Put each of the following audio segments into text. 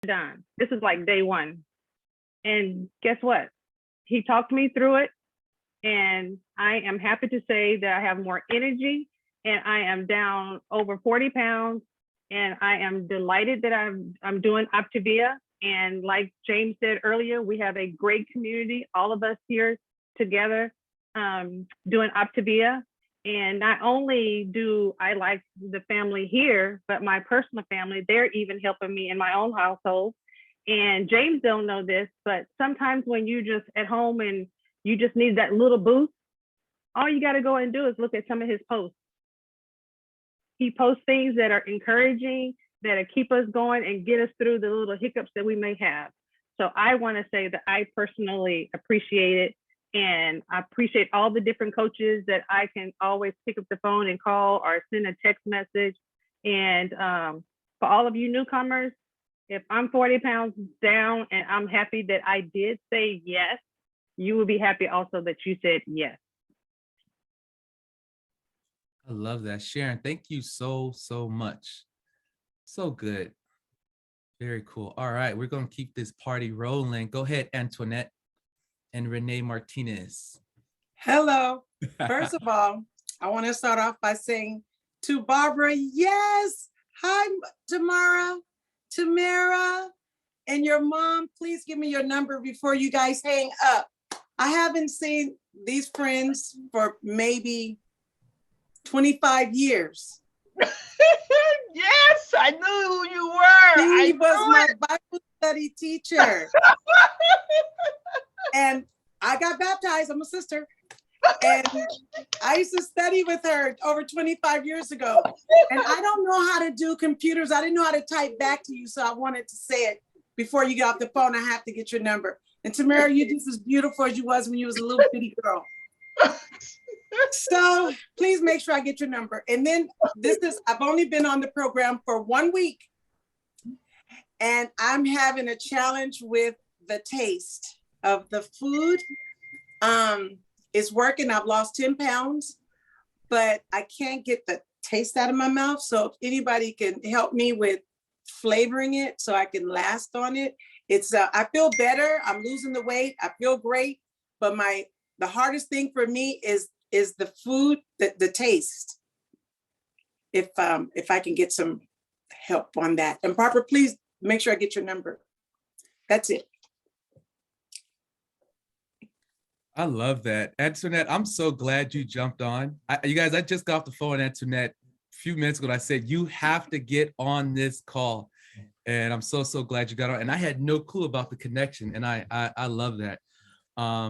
Don. This is like day one. And guess what? He talked me through it. And I am happy to say that I have more energy and I am down over 40 pounds. And I am delighted that I'm doing Optavia. And like James said earlier, we have a great community, all of us here together doing Optavia. And not only do I like the family here, but my personal family, they're even helping me in my own household. And James don't know this, but sometimes when you just at home and you just need that little boost, all you got to go and do is look at some of his posts. He posts things that are encouraging, that keep us going and get us through the little hiccups that we may have. So I want to say that I personally appreciate it. And I appreciate all the different coaches that I can always pick up the phone and call or send a text message. And for all of you newcomers, if I'm 40 pounds down and I'm happy that I did say yes, you will be happy also that you said yes. I love that, Sharon. Thank you so much. So good. Very cool. All right, we're going to keep this party rolling. Go ahead, Antoinette and Renee Martinez. Hello. First of all, I want to start off by saying to Barbara, yes. Hi, Tamara, and your mom. Please give me your number before you guys hang up. I haven't seen these friends for maybe 25 years. Yes, I knew who you were. He was my Bible study teacher. And I got baptized. I'm a sister. And I used to study with her over 25 years ago. And I don't know how to do computers. I didn't know how to type back to you. So I wanted to say it before you get off the phone. I have to get your number. And Tamara, you're just as beautiful as you was when you was a little bitty girl. So please make sure I get your number. And then I've only been on the program for 1 week. And I'm having a challenge with the taste of the food. It's working. I've lost 10 pounds, but I can't get the taste out of my mouth. So if anybody can help me with flavoring it so I can last on it, I feel better. I'm losing the weight. I feel great. But the hardest thing for me is the food, the taste. If I can get some help on that. And Barbara, please make sure I get your number. That's it. I love that. Antoinette, I'm so glad you jumped on. You guys, I just got off the phone, Antoinette, a few minutes ago. I said, you have to get on this call. And I'm so glad you got on. And I had no clue about the connection. And I love that.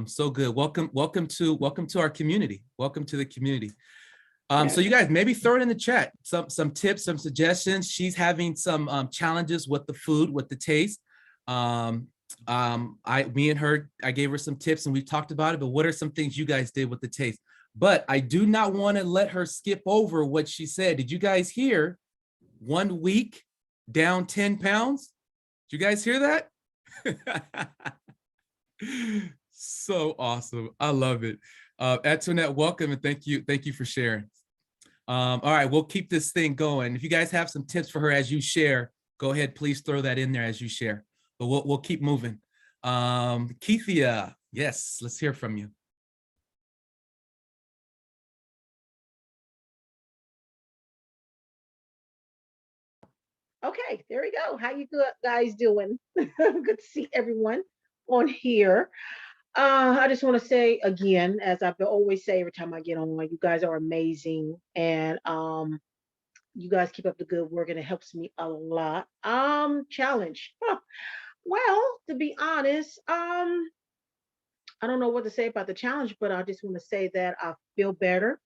So good. Welcome to our community. Welcome to the community. So you guys maybe throw it in the chat, some tips, some suggestions. She's having some challenges with the food, with the taste. Me and her, I gave her some tips and we talked about it, but what are some things you guys did with the taste? But I do not want to let her skip over what she said. Did you guys hear 1 week down 10 pounds? Did you guys hear that? So awesome. I love it. Antoinette, welcome and thank you for sharing. All right, we'll keep this thing going. If you guys have some tips for her as you share, go ahead, please throw that in there as you share. But we'll keep moving. Keithia, yes, let's hear from you. Okay, there we go. How you guys doing? Good to see everyone on here. I just want to say again, as I always say every time I get on, you guys are amazing, and you guys keep up the good work, and it helps me a lot. Challenge. Huh. Well, to be honest, I don't know what to say about the challenge, but I just want to say that I feel better,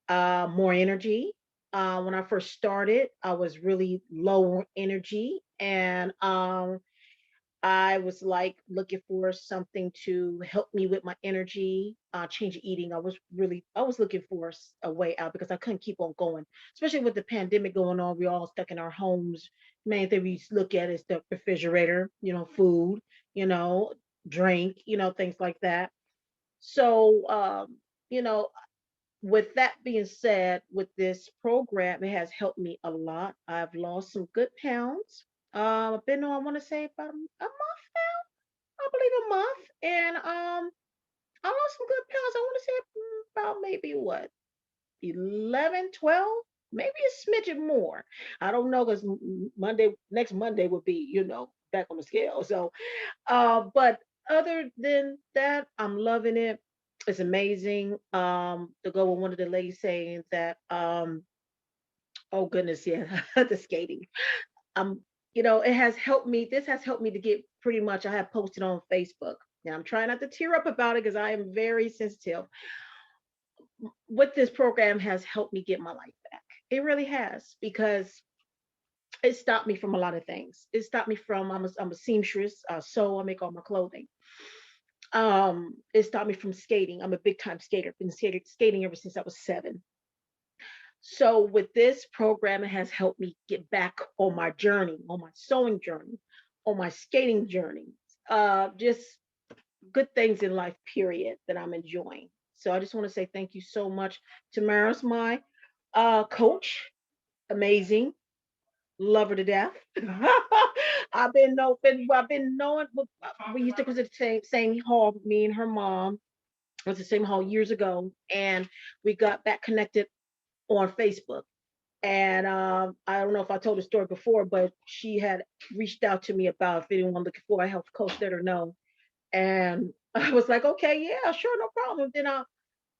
more energy. When I first started, I was really low on energy, and I was like looking for something to help me with my energy, change of eating. I was looking for a way out because I couldn't keep on going, especially with the pandemic going on. We're all stuck in our homes. Main thing we look at is the refrigerator, food, you know, drink, things like that. So, you know, with that being said, with this program, it has helped me a lot. I've lost some good pounds. I've been on, I want to say about a month now. I believe a month. And I lost some good pounds. I want to say about maybe what, 11, 12, maybe a smidget more. I don't know because next Monday would be, back on the scale. So, but other than that, I'm loving it. It's amazing. To go with one of the ladies saying that, oh goodness, yeah, the skating. Um, it has helped me. This has helped me to get pretty much. I have posted on Facebook. Now I'm trying not to tear up about it because I am very sensitive. What this program has helped me get my life back. It really has because it stopped me from a lot of things. It stopped me from I'm a seamstress, sew, I make all my clothing. It stopped me from skating. I'm a big time skater. Been skating ever since I was 7. So with this program, it has helped me get back on my journey, on my sewing journey, on my skating journey. Just good things in life, period, that I'm enjoying. So I just want to say thank you so much. Tamara's my coach. Amazing. Love her to death. I've been knowing we used to go to the same hall, me and her mom was the same hall years ago, and we got back connected on Facebook. And I don't know if I told the story before, but she had reached out to me about if anyone looking for a health coach, let her know. And I was like, okay, yeah, sure, no problem. Then I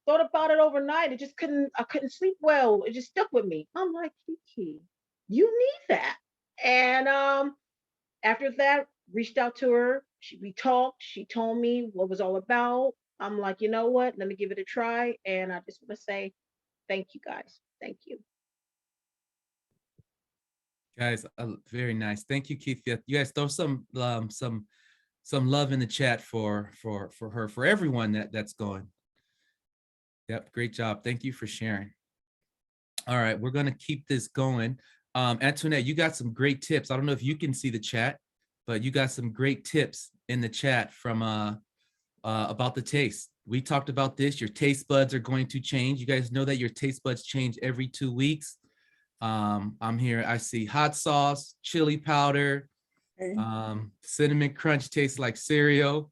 thought about it overnight. I couldn't sleep well. It just stuck with me. I'm like, Kiki, you need that. And after that, reached out to her. We talked. She told me what it was all about. I'm like, you know what? Let me give it a try. And I just want to say thank you guys. Thank you. Guys, very nice. Thank you, Keith. Yeah, you guys throw some love in the chat for her, for everyone that's going. Yep, great job. Thank you for sharing. All right, we're gonna keep this going. Antoinette, you got some great tips. I don't know if you can see the chat, but you got some great tips in the chat from about the taste. We talked about this. Your taste buds are going to change. You guys know that your taste buds change every 2 weeks. I'm here. I see hot sauce, chili powder, Okay. Cinnamon crunch tastes like cereal.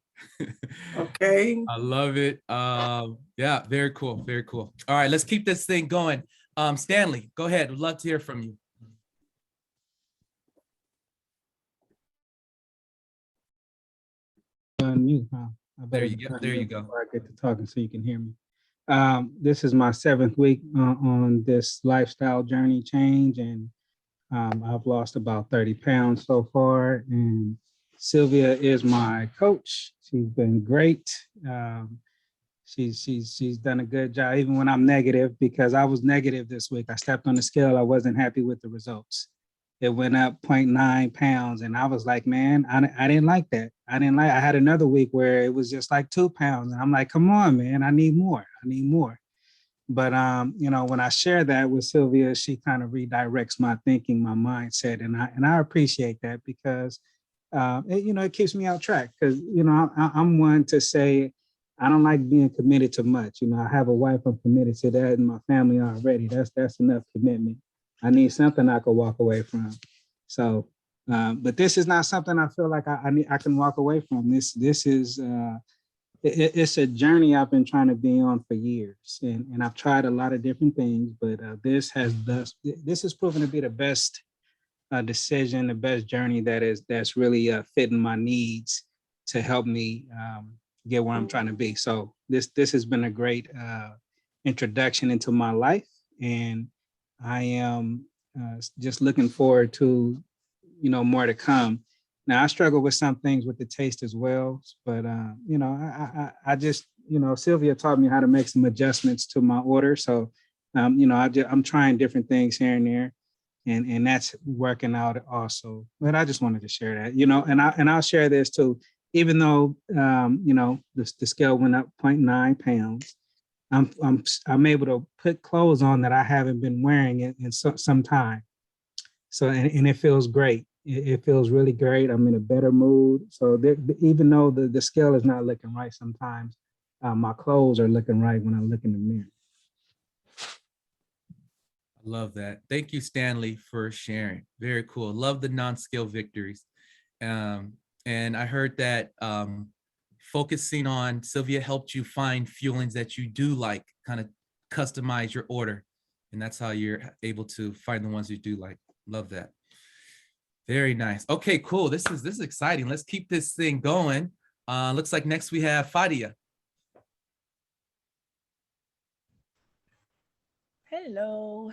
Okay. I love it. Yeah, very cool. Very cool. All right, let's keep this thing going. Stanley, go ahead. Would love to hear from you. Unmute, huh? There you go. Before I get to talking so you can hear me. This is my 7th week on this lifestyle journey change, and I've lost about 30 pounds so far. And Sylvia is my coach. She's been great. She's done a good job, even when I'm negative, because I was negative this week. I stepped on the scale. I wasn't happy with the results. It went up 0.9 pounds. And I was like, man, I didn't like that. I had another week where it was just like 2 pounds. And I'm like, come on, man, I need more. But, when I share that with Sylvia, she kind of redirects my thinking, my mindset. And I appreciate that because, it keeps me on track because, I'm one to say, I don't like being committed to much. I have a wife, I'm committed to that, and my family already. That's enough commitment. I need something I could walk away from. So, but this is not something I feel like I can walk away from. This is it's a journey I've been trying to be on for years, and I've tried a lot of different things, but this has proven to be the best decision, the best journey that's really fitting my needs to help me get where I'm trying to be. So this has been a great introduction into my life, and I am just looking forward to, more to come. Now I struggle with some things with the taste as well, but I just, Sylvia taught me how to make some adjustments to my order. So, I'm trying different things here and there, and that's working out also. But I just wanted to share that, and I'll share this too. Even though the scale went up 0.9 pounds, I'm able to put clothes on that I haven't been wearing in some time. So and it feels great. It feels really great. I'm in a better mood. So even though the scale is not looking right sometimes, my clothes are looking right when I look in the mirror. I Love that. Thank you, Stanley, for sharing. Very cool. Love the non-scale victories. And I heard that focusing on Sylvia helped you find fuelings that you do like, kind of customize your order. And that's how you're able to find the ones you do like. Love that. Very nice. Okay, cool. This is exciting. Let's keep this thing going. Looks like next we have Fadia. Hello.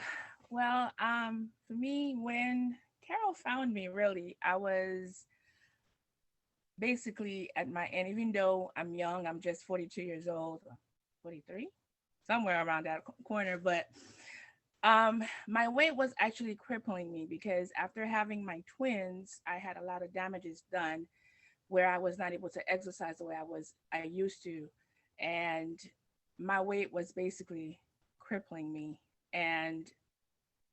Well, for me, when Carol found me, really, I was basically at my end, even though I'm young, I'm just 42 years old, 43, somewhere around that corner. But my weight was actually crippling me because after having my twins, I had a lot of damages done where I was not able to exercise the way I used to. And my weight was basically crippling me. And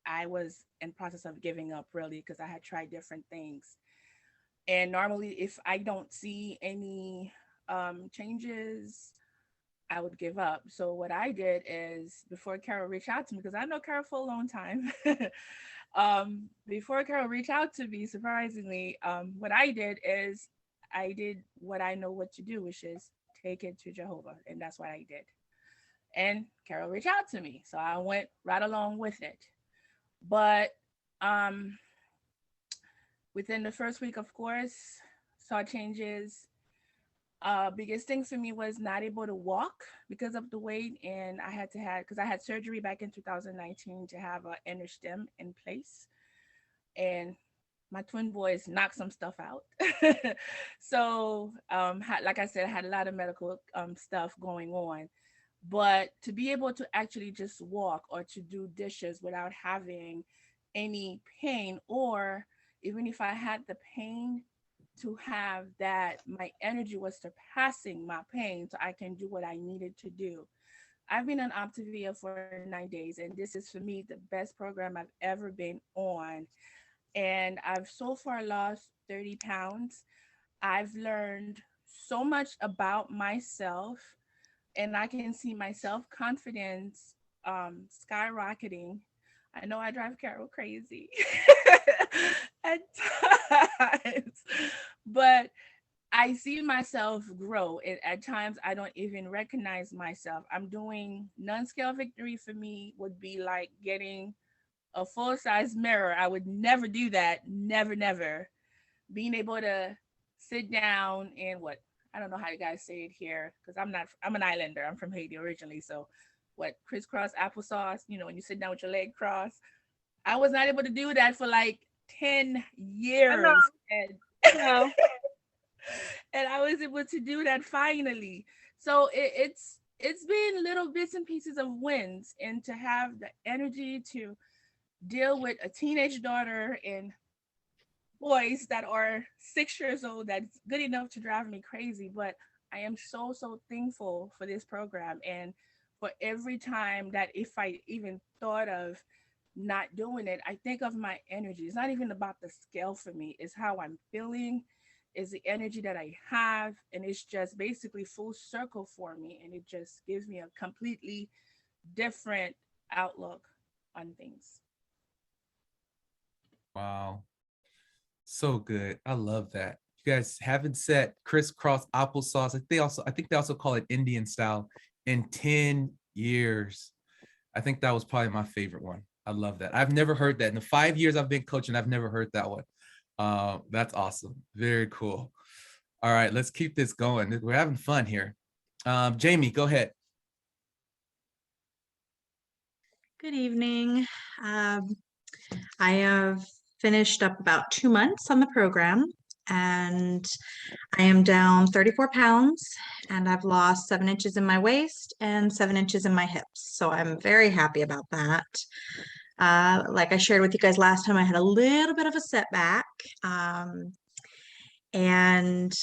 I was in process of giving up really because I had tried different things. And normally if I don't see any changes, I would give up. So what I did is before Carol reached out to me, because I know Carol for a long time, before Carol reached out to me, surprisingly, what I did is I did what I know what to do, which is take it to Jehovah. And that's what I did. And Carol reached out to me. So I went right along with it. But within the first week, of course, saw changes. Biggest thing for me was not able to walk because of the weight. And I had to because I had surgery back in 2019 to have an inner stem in place. And my twin boys knocked some stuff out. So like I said, I had a lot of medical stuff going on. But to be able to actually just walk or to do dishes without having any pain, or even if I had the pain, to have that my energy was surpassing my pain so I can do what I needed to do. I've been on Optavia for 9 days, and this is for me the best program I've ever been on. And I've so far lost 30 pounds. I've learned so much about myself, and I can see my self-confidence skyrocketing. I know I drive Carol crazy at times, but I see myself grow. And at times I don't even recognize myself. I'm doing non-scale victory for me would be like getting a full-size mirror. I would never do that. Never, never. Being able to sit down and I don't know how you guys say it here because I'm an islander. I'm from Haiti originally. So crisscross applesauce, when you sit down with your leg crossed. I was not able to do that for like 10 years. And, and I was able to do that finally. So it's been little bits and pieces of wins, and to have the energy to deal with a teenage daughter and boys that are 6 years old that's good enough to drive me crazy. But I am so thankful for this program, and for every time that if I even thought of not doing it, I think of my energy. It's not even about the scale for me, it's how I'm feeling, is the energy that I have, and it's just basically full circle for me, and it just gives me a completely different outlook on things. Wow. So good. I love that. You guys haven't said crisscross applesauce. I think they also call it Indian style in 10 years. I think that was probably my favorite one. I love that. I've never heard that. In the 5 years I've been coaching, I've never heard that one. That's awesome. Very cool. All right, let's keep this going. We're having fun here. Jamie, go ahead. Good evening. I have finished up about 2 months on the program, and I am down 34 pounds, and I've lost 7 inches in my waist and 7 inches in my hips. So I'm very happy about that. Like I shared with you guys last time, I had a little bit of a setback. And,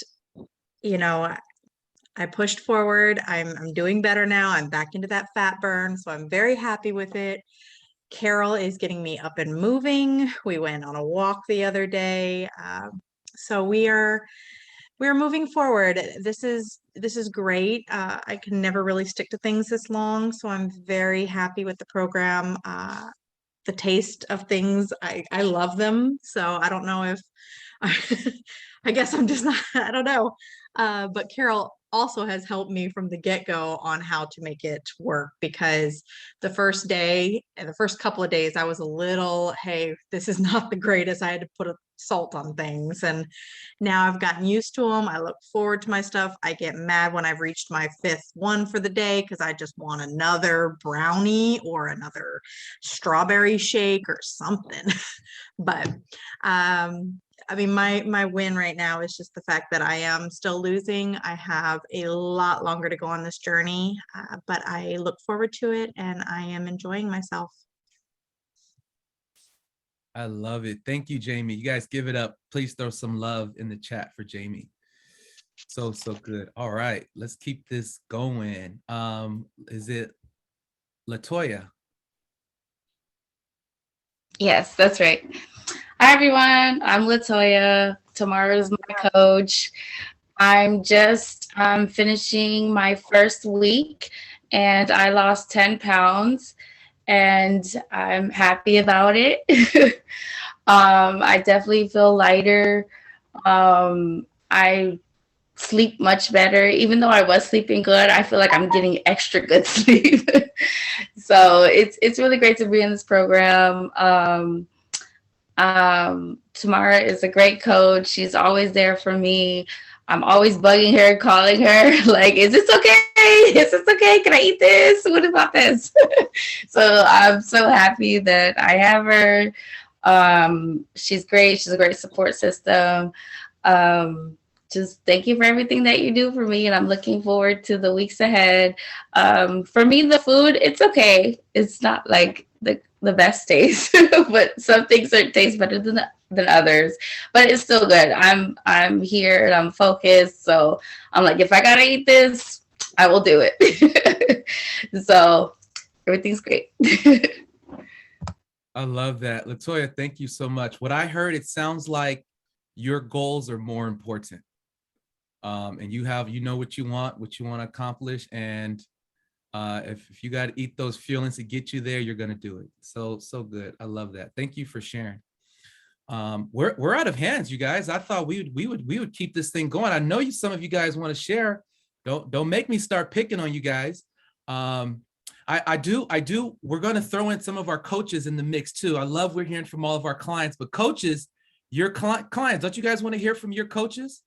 I pushed forward. I'm doing better now. I'm back into that fat burn. So I'm very happy with it. Carol is getting me up and moving. We went on a walk the other day. So we're moving forward. This is great. I can never really stick to things this long. So I'm very happy with the program. the taste of things. I love them. So I don't know if I guess I'm just not, I don't know. But Carol also has helped me from the get-go on how to make it work, because the first day and the first couple of days I was a little, hey, this is not the greatest. I had to put a salt on things, and now I've gotten used to them. I look forward to my stuff. I get mad when I've reached my 5th one for the day because I just want another brownie or another strawberry shake or something. But I mean, my win right now is just the fact that I am still losing. I have a lot longer to go on this journey, but I look forward to it and I am enjoying myself. I love it. Thank you, Jamie. You guys give it up. Please throw some love in the chat for Jamie. So good. All right, let's keep this going. Is it LaToya? Yes, that's right. Hi, everyone. I'm LaToya. Tamara is my coach. I'm just finishing my first week, and I lost 10 pounds, and I'm happy about it. I definitely feel lighter. I sleep much better. Even though I was sleeping good, I feel like I'm getting extra good sleep. So it's really great to be in this program. Tamara is a great coach. She's always there for me. I'm always bugging her, calling her, like, is this okay? Is this okay? Can I eat this? What about this? So I'm so happy that I have her. She's great. She's a great support system. Just thank you for everything that you do for me, and I'm looking forward to the weeks ahead. For me, the food, it's okay. It's not like the best taste, but some things taste better than others. But it's still good. I'm here and I'm focused. So I'm like, if I gotta eat this, I will do it. So everything's great. I love that. LaToya, thank you so much. What I heard, it sounds like your goals are more important. And you know what you want to accomplish. And if you got to eat those feelings to get you there, you're going to do it. So good. I love that. Thank you for sharing. We're out of hands, you guys. I thought we would keep this thing going. I know some of you guys want to share. Don't make me start picking on you guys. I do. We're going to throw in some of our coaches in the mix too. I love we're hearing from all of our clients, but coaches, your clients, don't you guys want to hear from your coaches?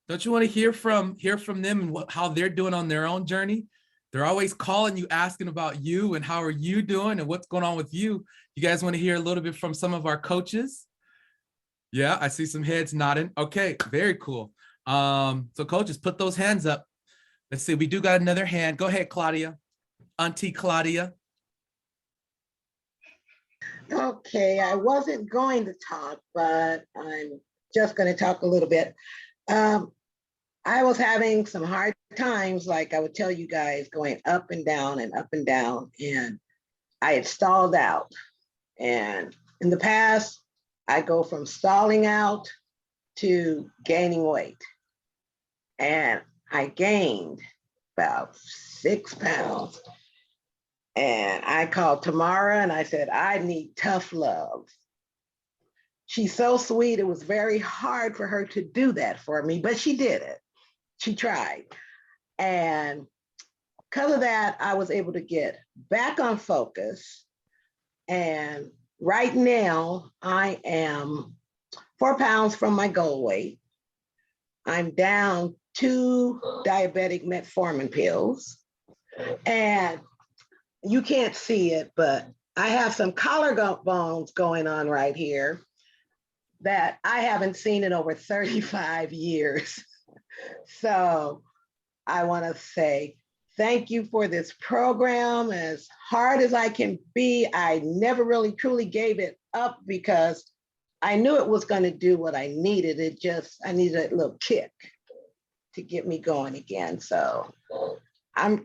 Don't you want to hear from them and how they're doing on their own journey? They're always calling you, asking about you and how are you doing and what's going on with you. You guys want to hear a little bit from some of our coaches? Yeah, I see some heads nodding. Okay, very cool. So coaches, put those hands up. Let's see, we do got another hand. Go ahead, Claudia. Auntie Claudia. Okay, I wasn't going to talk, but I'm just going to talk a little bit. I was having some hard times, like I would tell you guys, going up and down, and I had stalled out. And in the past, I go from stalling out to gaining weight. And I gained about 6 pounds. And I called Tamara and I said, I need tough love. She's so sweet. It was very hard for her to do that for me, but she did it. She tried. And because of that, I was able to get back on focus. And right now, I am 4 pounds from my goal weight. I'm down 2 diabetic metformin pills. And you can't see it, but I have some collarbones going on right here that I haven't seen in over 35 years. So I want to say thank you for this program. As hard as I can be, I never really truly gave it up because I knew it was going to do what I needed. I needed a little kick to get me going again. So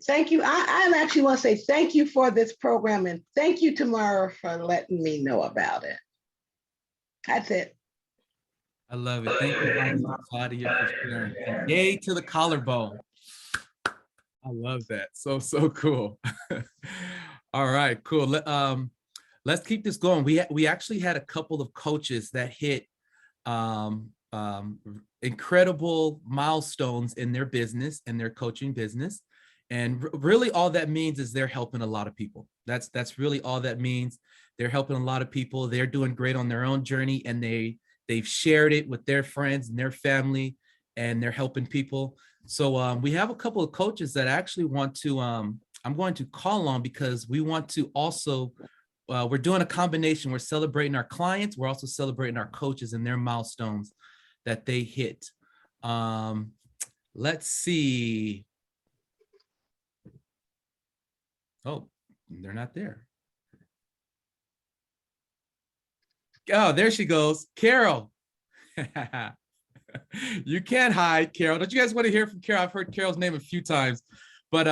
thank you. I actually want to say thank you for this program, and thank you, Tamara, for letting me know about it. That's it. I love it. Thank you, Claudia, for sharing. And yay to the collarbone. I love that. So cool. All right, cool. let's keep this going. We actually had a couple of coaches that hit um, um, incredible milestones in their business and their coaching business. And really all that means is they're helping a lot of people. That's really all that means. They're helping a lot of people. They're doing great on their own journey, and they've shared it with their friends and their family, and they're helping people. So we have a couple of coaches that actually want to, I'm going to call on, because we want to also, we're doing a combination. We're celebrating our clients. We're also celebrating our coaches and their milestones that they hit. Let's see. Oh, they're not there. Oh, there she goes. Carol. You can't hide, Carol. Don't you guys want to hear from Carol? I've heard Carol's name a few times, but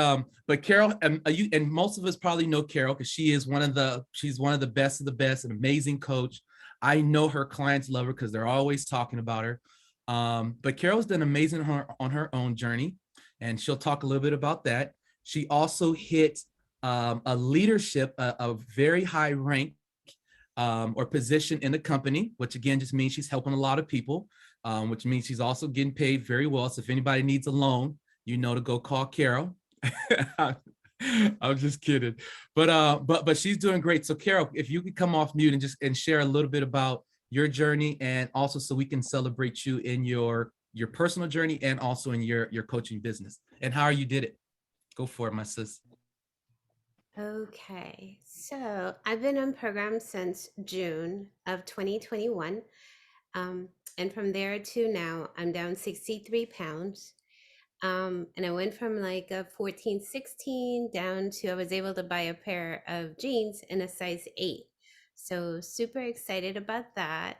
Carol, you, and most of us probably know Carol because she's one of the best of the best, an amazing coach. I know her clients love her because they're always talking about her. But Carol's done amazing on her own journey, and she'll talk a little bit about that. She also hit a leadership, a very high rank or position in the company, which again just means she's helping a lot of people, which means she's also getting paid very well. So if anybody needs a loan, you know to go call Carol. I'm just kidding, but she's doing great. So Carol, if you could come off mute and share a little bit about your journey, and also so we can celebrate you in your personal journey and also in your coaching business and how you did it. Go for it, my sis. Okay, so I've been on program since June of 2021. And from there to now, I'm down 63 pounds. And I went from like a 14, 16 down to, I was able to buy a pair of jeans in a size 8. So super excited about that.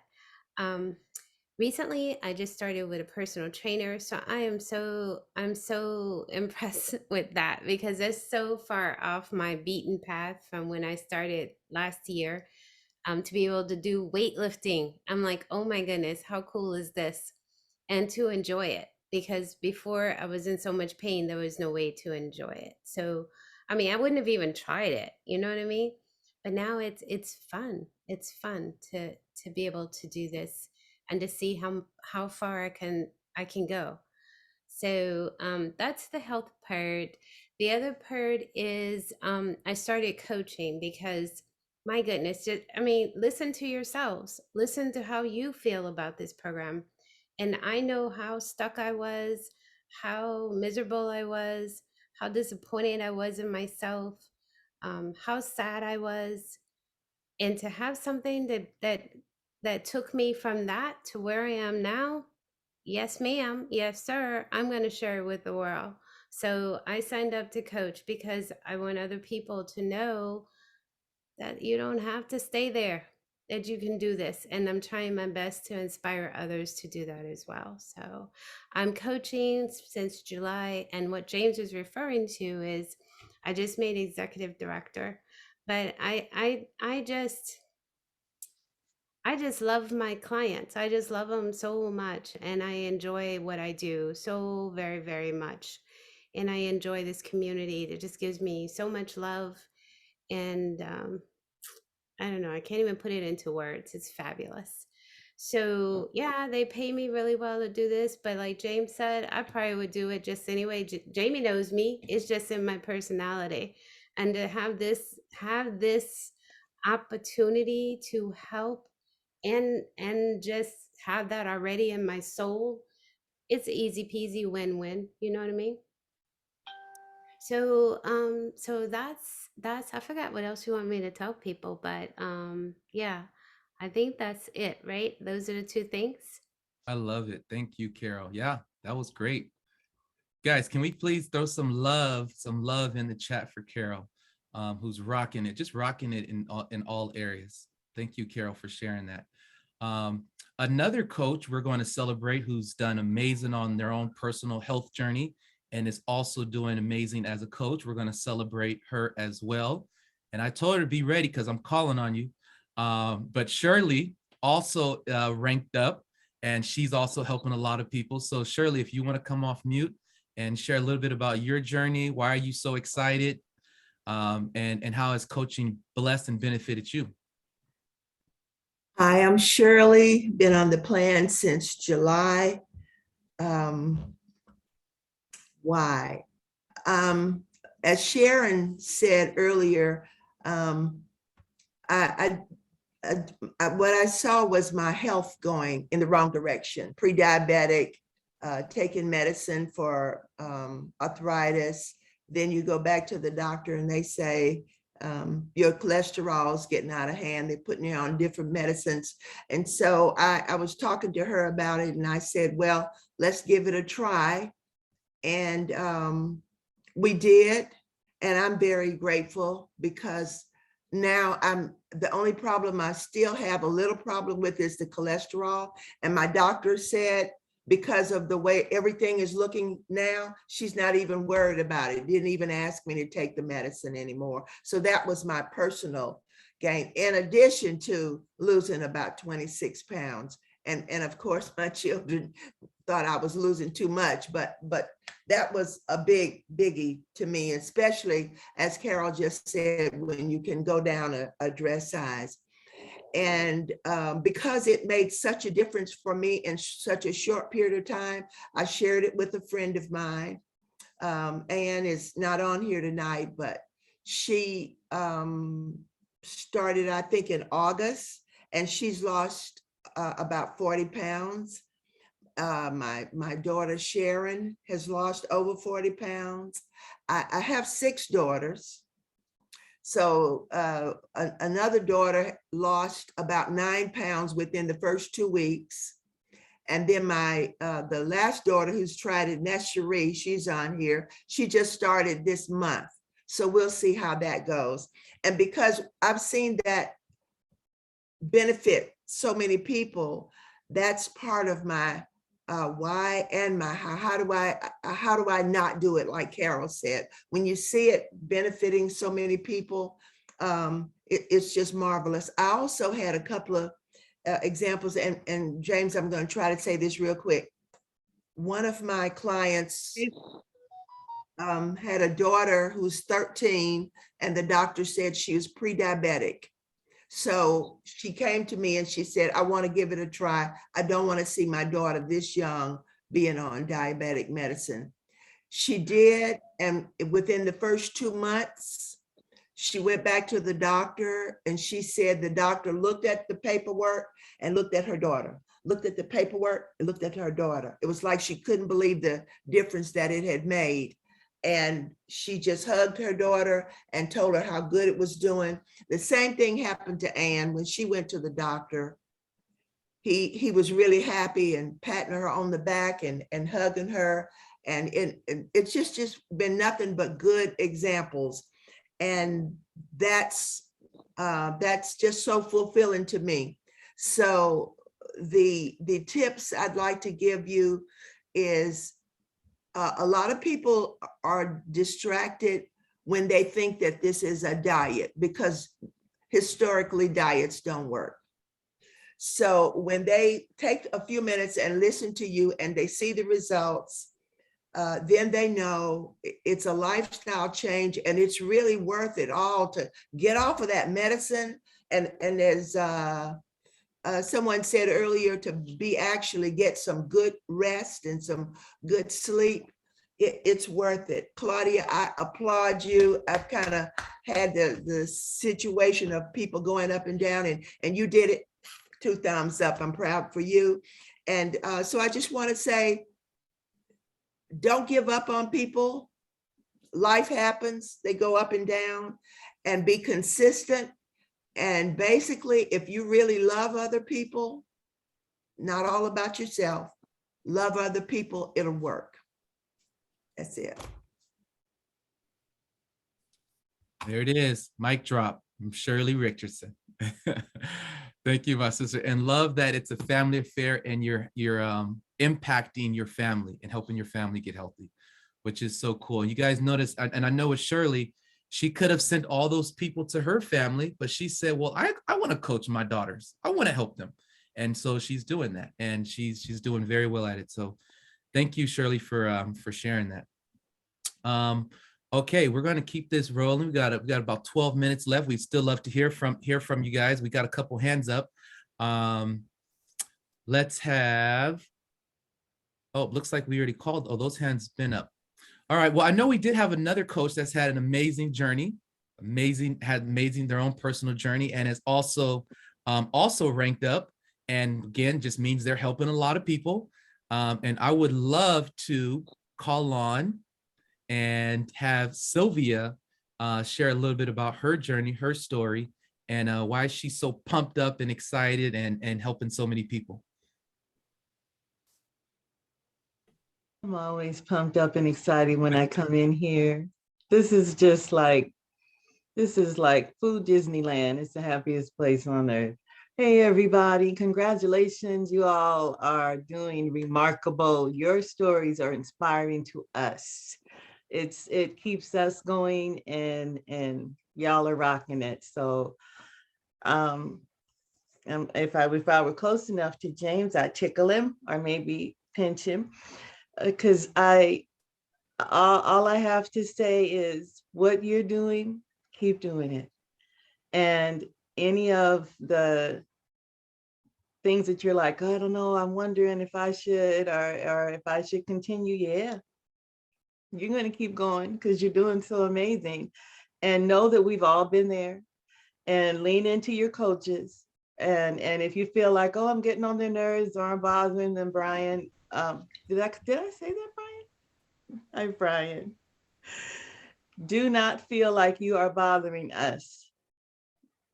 Recently, I just started with a personal trainer, so I'm so impressed with that because it's so far off my beaten path from when I started last year. To be able to do weightlifting, I'm like, oh my goodness, how cool is this? And to enjoy it, because before I was in so much pain, there was no way to enjoy it. So, I mean, I wouldn't have even tried it, you know what I mean? But now it's fun. It's fun to be able to do this and to see how far I can go. So that's the health part. The other part is I started coaching because, my goodness, listen to yourselves. Listen to how you feel about this program. And I know how stuck I was, how miserable I was, how disappointed I was in myself, how sad I was. And to have something that took me from that to where I am now, yes, ma'am, yes, sir, I'm going to share it with the world. So I signed up to coach because I want other people to know that you don't have to stay there, that you can do this. And I'm trying my best to inspire others to do that as well. So I'm coaching since July. And what James was referring to is I just made executive director, but I just love my clients. I just love them so much. And I enjoy what I do so very, very much. And I enjoy this community. It just gives me so much love. And I don't know, I can't even put it into words. It's fabulous. So yeah, they pay me really well to do this. But like James said, I probably would do it just anyway. Jamie knows me. It's just in my personality. And to have this opportunity to help and just have that already in my soul, it's easy peasy win-win, you know what I mean? So so that's I forgot what else you want me to tell people, but yeah, I think that's it, right? Those are the two things. I love it. Thank you, Carol. Yeah, that was great. Guys, can we please throw some love in the chat for Carol, who's rocking it, just rocking it in all areas. Thank you, Carol, for sharing that. Another coach we're going to celebrate who's done amazing on their own personal health journey and is also doing amazing as a coach. We're going to celebrate her as well. And I told her to be ready because I'm calling on you. But Shirley also ranked up, and she's also helping a lot of people. So Shirley, if you want to come off mute and share a little bit about your journey, why are you so excited? And how has coaching blessed and benefited you? Hi, I'm Shirley, been on the plan since July. Why? As Sharon said earlier, I what I saw was my health going in the wrong direction, pre-diabetic, taking medicine for arthritis. Then you go back to the doctor and they say, your cholesterol is getting out of hand. They're putting you on different medicines. And so I was talking to her about it and I said, well, let's give it a try. And we did. And I'm very grateful because now the only problem I still have a little problem with is the cholesterol. And my doctor said, because of the way everything is looking now, she's not even worried about it. Didn't even ask me to take the medicine anymore. So that was my personal gain, in addition to losing about 26 pounds. And of course, my children thought I was losing too much, but that was a biggie to me, especially as Carol just said, when you can go down a dress size. And because it made such a difference for me in such a short period of time, I shared it with a friend of mine. Anne is not on here tonight, but she started, I think, in August, and she's lost about 40 pounds. My daughter Sharon has lost over 40 pounds. I have 6 daughters. So another daughter lost about 9 pounds within the first 2 weeks. And then the last daughter who's tried it, and that's Cherie, she's on here. She just started this month. So we'll see how that goes. And because I've seen that benefit so many people, that's part of my why and my how do I not do it, like Carol said. When you see it benefiting so many people, it's just marvelous. I also had a couple of examples, and James, I'm going to try to say this real quick. One of my clients had a daughter who's 13, and the doctor said she was pre-diabetic. So she came to me and she said, I want to give it a try. I don't want to see my daughter this young being on diabetic medicine. She did. And within the first 2 months, she went back to the doctor and she said the doctor looked at the paperwork and looked at her daughter, looked at the paperwork and looked at her daughter. It was like she couldn't believe the difference that it had made. And she just hugged her daughter and told her how good it was doing. The same thing happened to Anne when she went to the doctor. He was really happy and patting her on the back and hugging her. And it's just been nothing but good examples. And that's just so fulfilling to me. So the tips I'd like to give you is, a lot of people are distracted when they think that this is a diet, because historically diets don't work. So when they take a few minutes and listen to you and they see the results, then they know it's a lifestyle change and it's really worth it all to get off of that medicine. And as someone said earlier, to actually get some good rest and some good sleep, it's worth it. Claudia, I applaud you. I've kind of had the situation of people going up and down, and you did it. 2 thumbs up. I'm proud for you. And so I just want to say, don't give up on people. Life happens. They go up and down, and be consistent. And basically, if you really love other people, not all about yourself, love other people, it'll work. That's it. There it is. Mic drop from Shirley Richardson. Thank you, my sister. And love that it's a family affair and you're impacting your family and helping your family get healthy, which is so cool. And you guys notice, and I know with Shirley, she could have sent all those people to her family, but she said, well, I want to coach my daughters. I want to help them. And so she's doing that, and she's doing very well at it. So thank you, Shirley, for sharing that. Okay, we're going to keep this rolling. We got about 12 minutes left. We'd still love to hear from you guys. We got a couple hands up. Let's have, oh, looks like we already called. Oh, those hands been up. All right. Well, I know we did have another coach that's had an amazing journey, had amazing their own personal journey, and is also ranked up. And again, just means they're helping a lot of people. And I would love to call on and have Sylvia share a little bit about her journey, her story, and why she's so pumped up and excited and helping so many people. I'm always pumped up and excited when I come in here. This is just like, this is like food Disneyland. It's the happiest place on earth. Hey, everybody, congratulations. You all are doing remarkable. Your stories are inspiring to us. It keeps us going, and y'all are rocking it. So if I were close enough to James, I'd tickle him or maybe pinch him. Because all I have to say is what you're doing, keep doing it. And any of the things that you're like, I don't know, I'm wondering if I should or if I should continue. Yeah, you're going to keep going because you're doing so amazing. And know that we've all been there, and lean into your coaches. And if you feel like, oh, I'm getting on their nerves or I'm bothering them, Brian, did I say that, Brian? Hi, Brian. Do not feel like you are bothering us.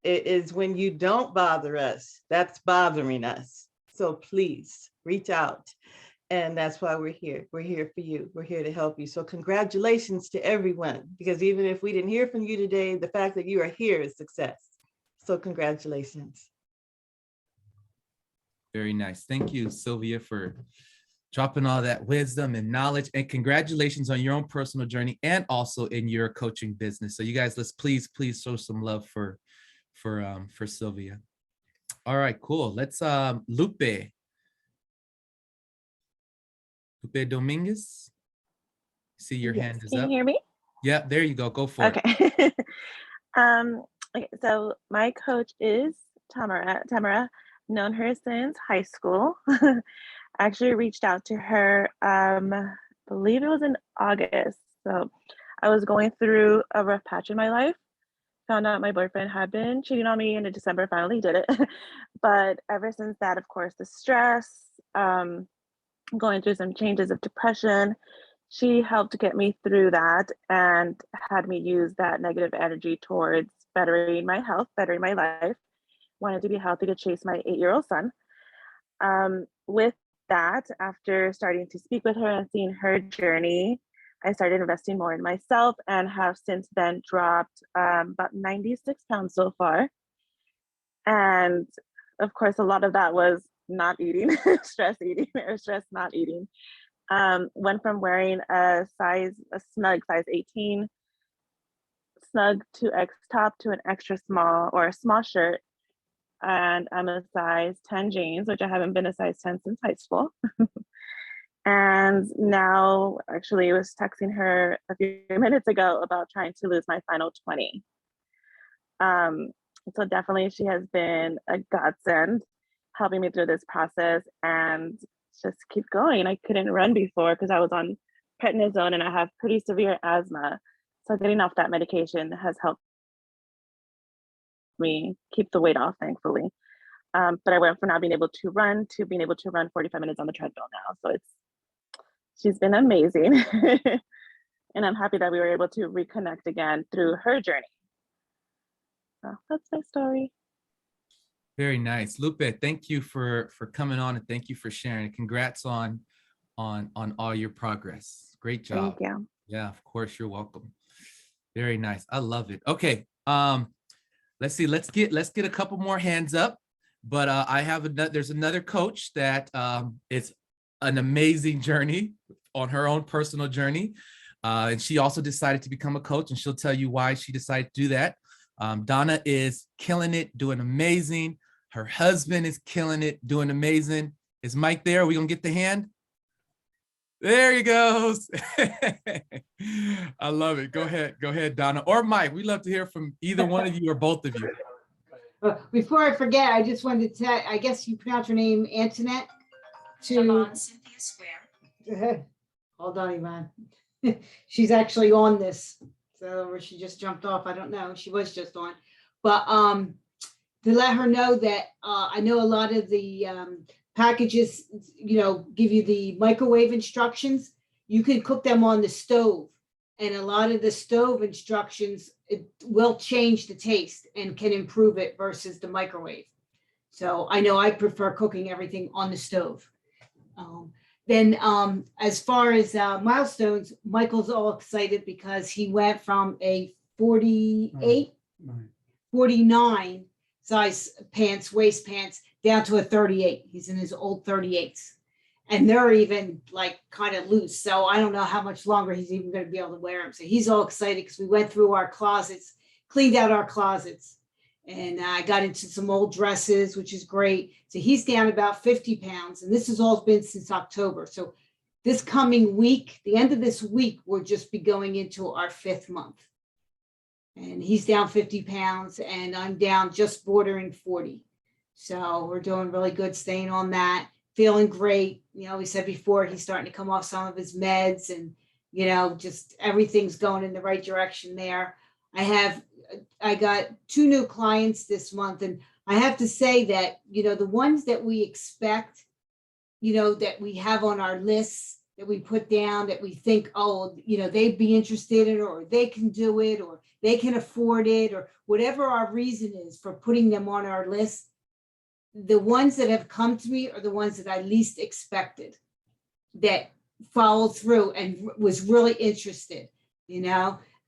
It is when you don't bother us, that's bothering us. So please reach out. And that's why we're here. We're here for you. We're here to help you. So congratulations to everyone, because even if we didn't hear from you today, the fact that you are here is success. So congratulations. Very nice. Thank you, Sylvia, for dropping all that wisdom and knowledge, and congratulations on your own personal journey and also in your coaching business. So you guys, let's please show some love for Sylvia. All right, cool. Let's Lupe Dominguez. See your hand is up. Can you hear me? Yeah, there you go. Go for it. Okay. Okay, so my coach is Tamara. Known her since high school. Actually reached out to her, believe it was in August. So I was going through a rough patch in my life. Found out my boyfriend had been cheating on me, and in December finally did it. But ever since that, of course, the stress, going through some changes of depression, she helped get me through that and had me use that negative energy towards bettering my health, bettering my life. Wanted to be healthy to chase my 8-year-old son. With that, after starting to speak with her and seeing her journey, I started investing more in myself and have since then dropped about 96 pounds so far. And of course, a lot of that was not eating, stress eating or stress not eating. Went from wearing a snug size 18 snug 2X top to an extra small or a small shirt. And I'm a size 10 jeans, which I haven't been a size 10 since high school. And now, actually, I was texting her a few minutes ago about trying to lose my final 20. So definitely she has been a godsend, helping me through this process and just keep going. I couldn't run before because I was on prednisone and I have pretty severe asthma. So getting off that medication has helped me keep the weight off, thankfully. But I went from not being able to run to being able to run 45 minutes on the treadmill now. So she's been amazing. And I'm happy that we were able to reconnect again through her journey. So that's my story. Very nice. Lupe, thank you for coming on, and thank you for sharing. Congrats on all your progress. Great job. Thank you. Yeah, of course, you're welcome. Very nice. I love it. Okay. Let's see. Let's get a couple more hands up. But I have there's another coach that it's an amazing journey on her own personal journey. And she also decided to become a coach, and she'll tell you why she decided to do that. Donna is killing it, doing amazing. Her husband is killing it, doing amazing. Is Mike there? Are we gonna get the hand? There he goes. I love it. Go ahead, Donna or Mike. We'd love to hear from either one of you or both of you. Before I forget, I just wanted to tell, I guess you pronounce her name Antoinette? To Cynthia Square. hold on, Yvonne. She's actually on this. So, or she just jumped off. I don't know. She was just on. But to let her know that I know a lot of the packages, give you the microwave instructions. You can cook them on the stove. And a lot of the stove instructions, it will change the taste and can improve it versus the microwave. So I know I prefer cooking everything on the stove. Then as far as milestones, Michael's all excited because he went from a 49 size pants, waist pants, down to a 38. He's in his old 38s. And they're even like kind of loose. So I don't know how much longer he's even going to be able to wear them. So he's all excited because we went through our closets, cleaned out our closets. And I got into some old dresses, which is great. So he's down about 50 pounds. And this has all been since October. So this coming week, the end of this week, we'll just be going into our 5th month. And he's down 50 pounds and I'm down just bordering 40. So we're doing really good, staying on that, feeling great. We said before, he's starting to come off some of his meds and, just everything's going in the right direction there. I got 2 new clients this month, and I have to say that, the ones that we expect, that we have on our lists that we put down that we think, oh, they'd be interested in it, or they can do it, or they can afford it, or whatever our reason is for putting them on our list. The ones that have come to me are the ones that I least expected, that followed through and was really interested,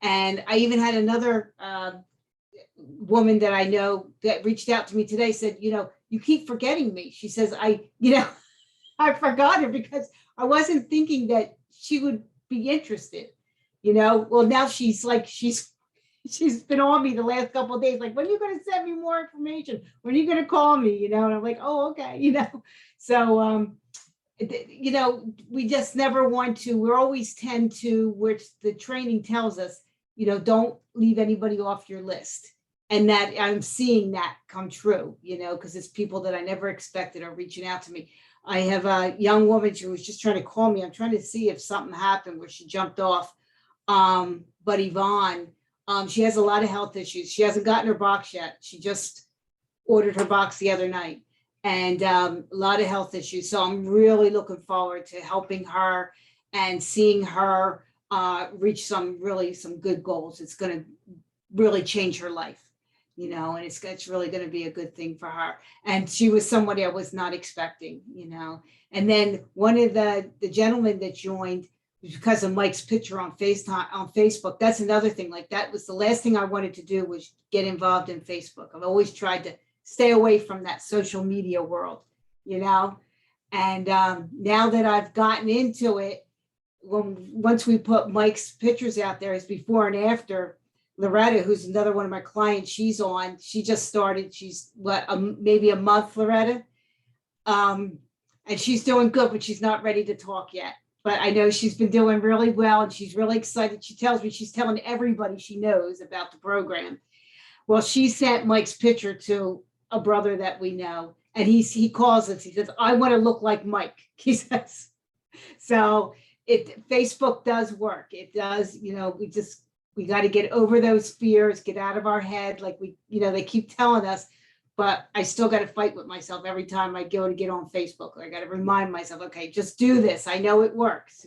And I even had another woman that I know that reached out to me today, said, you keep forgetting me. She says, I forgot her because I wasn't thinking that she would be interested, Well, now she's been on me the last couple of days, like, when are you going to send me more information? When are you going to call me? And I'm like, oh, okay, So, we just never want to, we always tend to, which the training tells us, don't leave anybody off your list. And that I'm seeing that come true, because it's people that I never expected are reaching out to me. I have a young woman who was just trying to call me. I'm trying to see if something happened where she jumped off. But Yvonne, she has a lot of health issues. She hasn't gotten her box yet. She just ordered her box the other night, and a lot of health issues. So I'm really looking forward to helping her and seeing her reach some good goals. It's going to really change her life, and it's really going to be a good thing for her. And she was somebody I was not expecting, And then one of the gentlemen that joined, because of Mike's picture on Facebook. That's another thing. Like, that was the last thing I wanted to do, was get involved in Facebook. I've always tried to stay away from that social media world, And now that I've gotten into it, once we put Mike's pictures out there, as before and after, Loretta, who's another one of my clients, she's on. She just started. She's maybe a month, Loretta, and she's doing good, but she's not ready to talk yet. But I know she's been doing really well, and she's really excited. She tells me she's telling everybody she knows about the program. Well, she sent Mike's picture to a brother that we know, and he calls us. He says, I want to look like Mike, he says. So Facebook does work. It does, we got to get over those fears, get out of our head. Like they keep telling us, but I still got to fight with myself every time I go to get on Facebook. I got to remind myself, okay, just do this. I know it works,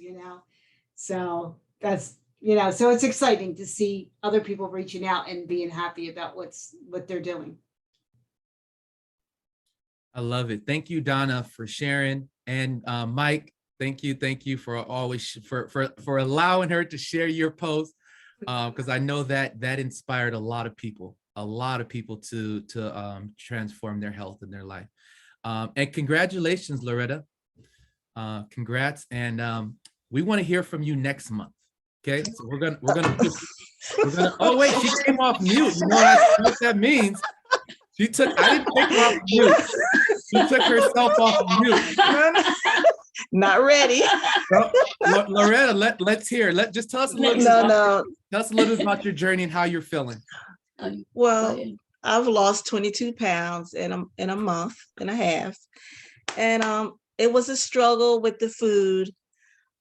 So that's, so it's exciting to see other people reaching out and being happy about what they're doing. I love it. Thank you, Donna, for sharing. And Mike, thank you for always for allowing her to share your post, because I know that inspired a lot of people to transform their health and their life. And congratulations, Loretta. Congrats. And we want to hear from you next month. Okay, so we're gonna oh wait, she came off mute. You know what that means? I didn't take her off mute. She took herself off mute. Not ready. So, Loretta, let's hear. Just tell us a little. Tell us a little bit about your journey and how you're feeling. Well, I've lost 22 pounds in a month and a half. And it was a struggle with the food,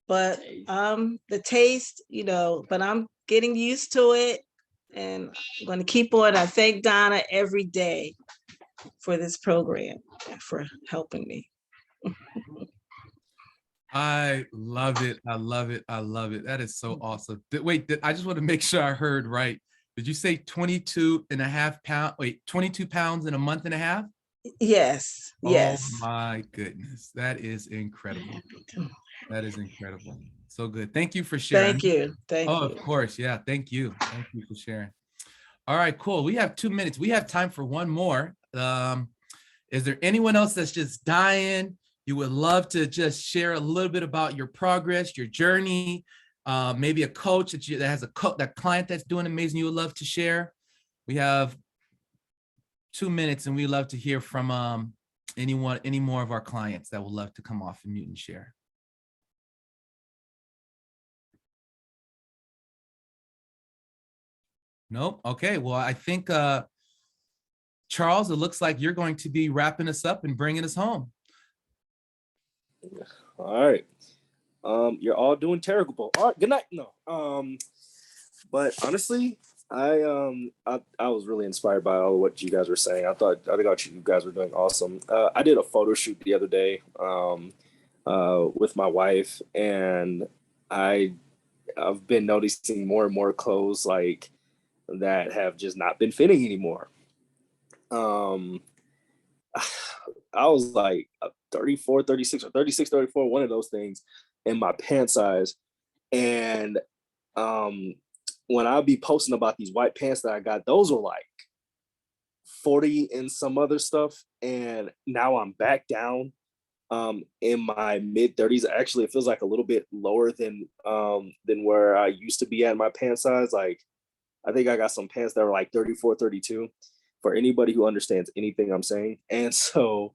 but the taste, but I'm getting used to it, and I'm going to keep on. I thank Donna every day for this program, for helping me. I love it. I love it. I love it. That is so awesome. Wait, I just want to make sure I heard right. Did you say 22 and a half pounds? Wait, 22 pounds in a month and a half? Yes. Yes. Oh my goodness. That is incredible. That is incredible. So good. Thank you for sharing. Thank you. Thank you. Of course. Yeah. Thank you. Thank you for sharing. All right, cool. We have 2 minutes. We have time for one more. Is there anyone else that's just dying? You would love to just share a little bit about your progress, your journey, maybe a coach that has that client that's doing amazing you would love to share. We have 2 minutes, and we'd love to hear from any more of our clients that would love to come off and mute and share. Nope. Okay. Well, I think, Charles, it looks like you're going to be wrapping us up and bringing us home. All right. You're all doing terrible. All right. Good night. No. But honestly, I was really inspired by all of what you guys were saying. I thought you guys were doing awesome. I did a photo shoot the other day with my wife, and I've been noticing more and more clothes like that have just not been fitting anymore. I was like 34, 36, or 36, 34, one of those things in my pant size. And when I'll be posting about these white pants that I got, those were like 40 and some other stuff. And now I'm back down in my mid 30s. Actually, it feels like a little bit lower than where I used to be at my pant size. Like, I think I got some pants that are like 34, 32 for anybody who understands anything I'm saying. And so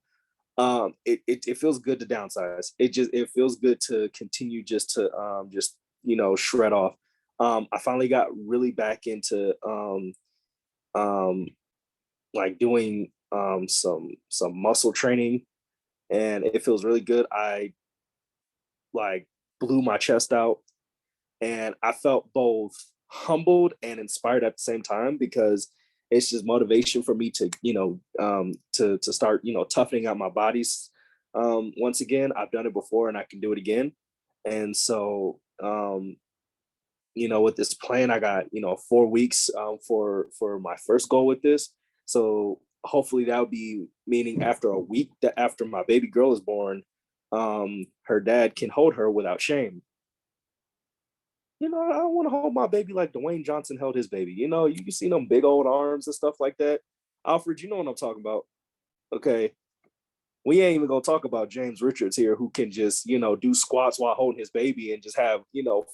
it feels good to downsize. It feels good to continue just to shred off. I finally got really back into like doing some muscle training, and it feels really good. I like blew my chest out, and I felt both humbled and inspired at the same time, because it's just motivation for me to to start toughening out my bodies once again. I've done it before and I can do it again. And so with this plan, I got 4 weeks for my first goal with this. So hopefully that'll be meaning after a week, that after my baby girl is born, her dad can hold her without shame. I don't want to hold my baby like Dwayne Johnson held his baby. You can see them big old arms and stuff like that. Alfred, you know what I'm talking about. Okay. We ain't even gonna talk about James Richards here, who can just, do squats while holding his baby and just have,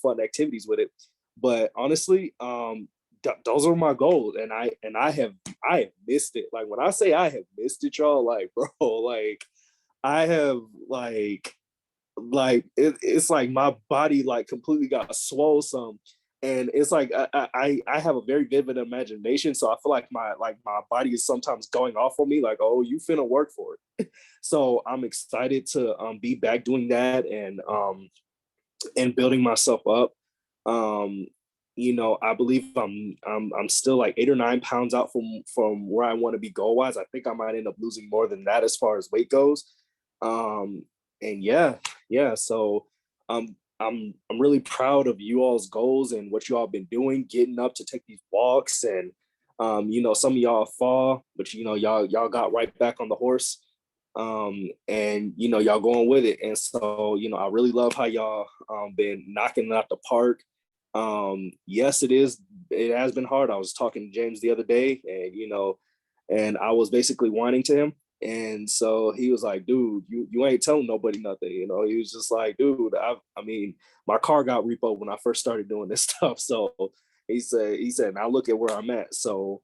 fun activities with it. But honestly, those are my goals. And I have missed it. Like, when I say I have missed it, y'all, like, bro, like I have it's like my body like completely got swole some, and it's like I have a very vivid imagination, so I feel like my body is sometimes going off on me, like, oh, you finna work for it. So I'm excited to be back doing that, and building myself up. I believe I'm still like 8 or 9 pounds out from where I want to be goal wise. I think I might end up losing more than that as far as weight goes. And yeah. So I'm really proud of you all's goals and what you all been doing, getting up to take these walks, and some of y'all fall, but y'all got right back on the horse, and y'all going with it. And so I really love how y'all been knocking it out the park. Yes, it has been hard. I was talking to James the other day, and I was basically whining to him. And so he was like, dude, you ain't telling nobody nothing. He was just like, dude, I mean, my car got repoed when I first started doing this stuff. So he said, now look at where I'm at. So,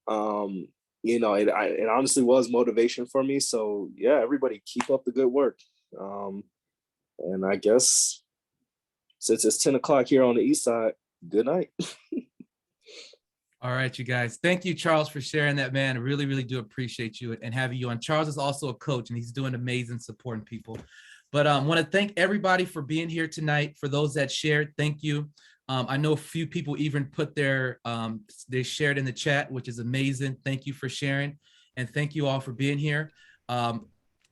it honestly was motivation for me. So yeah, everybody keep up the good work. And I guess since it's 10 o'clock here on the east side, good night. All right, you guys. Thank you, Charles, for sharing that, man. I really, really do appreciate you and having you on. Charles is also a coach, and he's doing amazing supporting people. But I want to thank everybody for being here tonight. For those that shared, thank you. I know a few people even put they shared in the chat, which is amazing. Thank you for sharing. And thank you all for being here.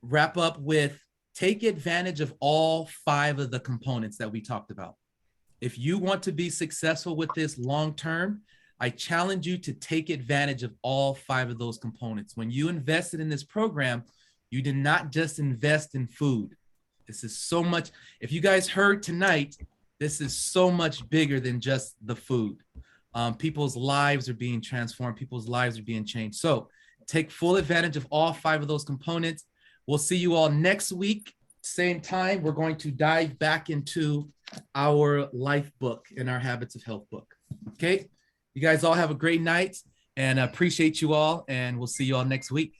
Wrap up with, take advantage of all 5 of the components that we talked about. If you want to be successful with this long-term, I challenge you to take advantage of all 5 of those components. When you invested in this program, you did not just invest in food. This is so much, if you guys heard tonight, this is so much bigger than just the food. People's lives are being transformed. People's lives are being changed. So take full advantage of all 5 of those components. We'll see you all next week. Same time, we're going to dive back into our life book and our Habits of Health book. Okay. You guys all have a great night, and I appreciate you all, and we'll see you all next week.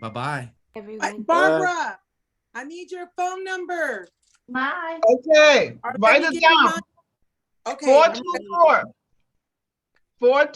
Bye-bye. Barbara, I need your phone number. Bye. Okay, Are write they it getting down. mine? Okay. 424.